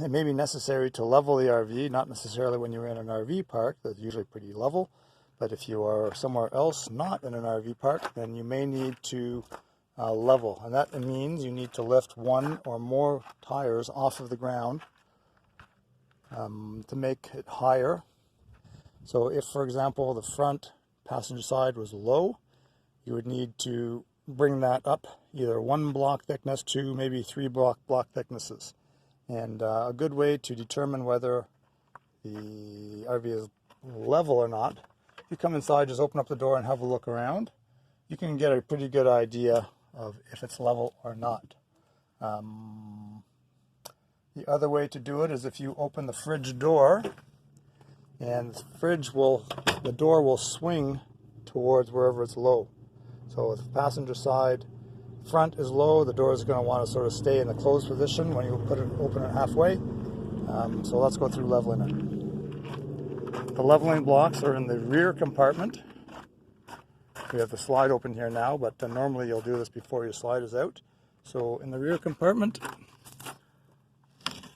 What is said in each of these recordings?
it may be necessary to level the RV, not necessarily when you're in an RV park, that's usually pretty level, but if you are somewhere else not in an RV park, then you may need to level, and that means you need to lift one or more tires off of the ground to make it higher. So if, for example, the front passenger side was low, you would need to bring that up either 1 block thickness to maybe 3 block thicknesses. And a good way to determine whether the RV is level or not, if you come inside, just open up the door and have a look around, you can get a pretty good idea of if it's level or not. The other way to do it is if you open the fridge door, and the door will swing towards wherever it's low. So if the passenger side front is low, the door is going to want to sort of stay in the closed position when you open it halfway. So let's go through leveling it. The leveling blocks are in the rear compartment. We have the slide open here now, but normally you'll do this before your slide is out. So in the rear compartment,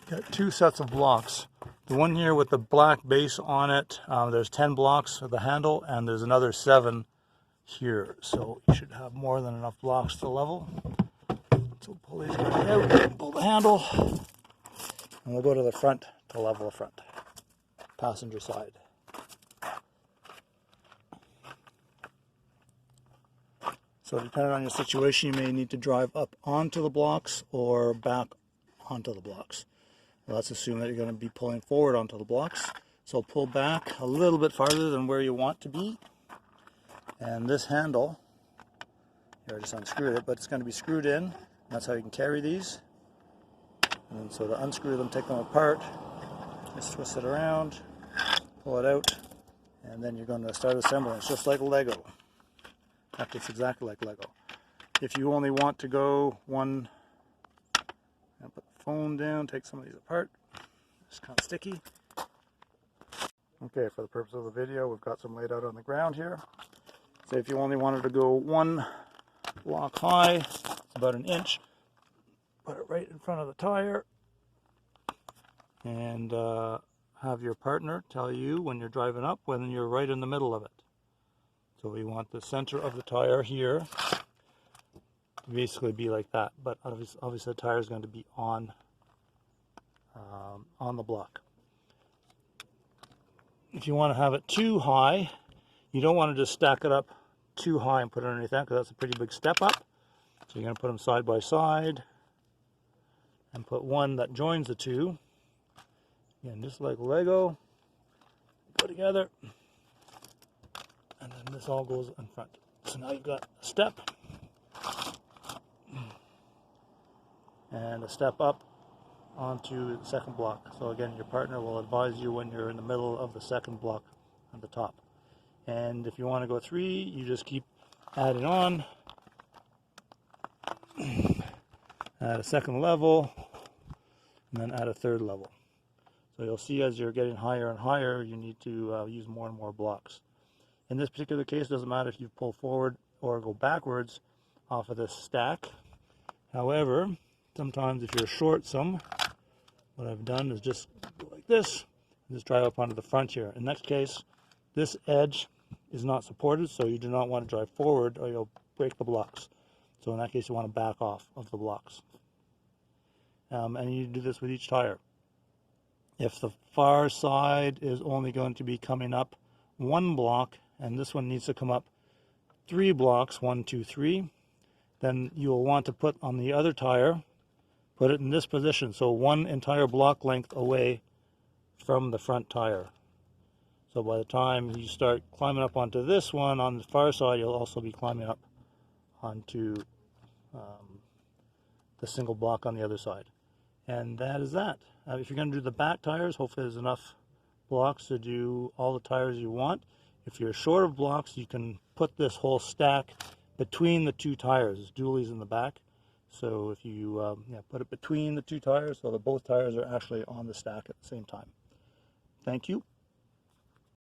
got 2 sets of blocks. The one here with the black base on it, there's 10 blocks of the handle, and there's another 7 here. So you should have more than enough blocks to level. So pull these guys out, pull the handle, and we'll go to the front to level the front, passenger side. So depending on your situation, you may need to drive up onto the blocks or back onto the blocks. Let's assume that you're going to be pulling forward onto the blocks. So pull back a little bit farther than where you want to be. And this handle, here I just unscrewed it, but it's going to be screwed in. That's how you can carry these. And so to unscrew them, take them apart, just twist it around, pull it out, and then you're going to start assembling. It's just like Lego. In fact, it's exactly like Lego. If you only want to go one, and put the phone down, take some of these apart. It's kind of sticky. Okay, for the purpose of the video, we've got some laid out on the ground here. So if you only wanted to go 1 block high, about 1 inch, put it right in front of the tire, and have your partner tell you when you're driving up when you're right in the middle of it. So we want the center of the tire here to basically be like that, but obviously the tire is going to be on the block. If you want to have it too high, you don't want to just stack it up too high and put it underneath that, because that's a pretty big step up. So you're going to put them side by side and put one that joins the two. Again, just like Lego, put together, and then this all goes in front. So now you've got a step and a step up onto the second block. So again, your partner will advise you when you're in the middle of the second block on the top. And if you want to go 3, you just keep adding on. Add a second level, and then add a third level. So you'll see as you're getting higher and higher, you need to use more and more blocks. In this particular case, it doesn't matter if you pull forward or go backwards off of this stack. However, sometimes if you're short some, what I've done is just go like this, and just drive up onto the front here. In that case, this edge is not supported, so you do not want to drive forward or you'll break the blocks. So in that case, you want to back off of the blocks. And you do this with each tire. If the far side is only going to be coming up 1 block, and this one needs to come up 3 blocks, 1, 2, 3, then you'll want to put on the other tire, put it in this position, so 1 entire block length away from the front tire. So by the time you start climbing up onto this one on the far side, you'll also be climbing up onto the single block on the other side. And that is that. If you're going to do the back tires, hopefully there's enough blocks to do all the tires you want. If you're short of blocks, you can put this whole stack between the 2 tires. There's dualies in the back. So if you put it between the 2 tires so that both tires are actually on the stack at the same time. Thank you.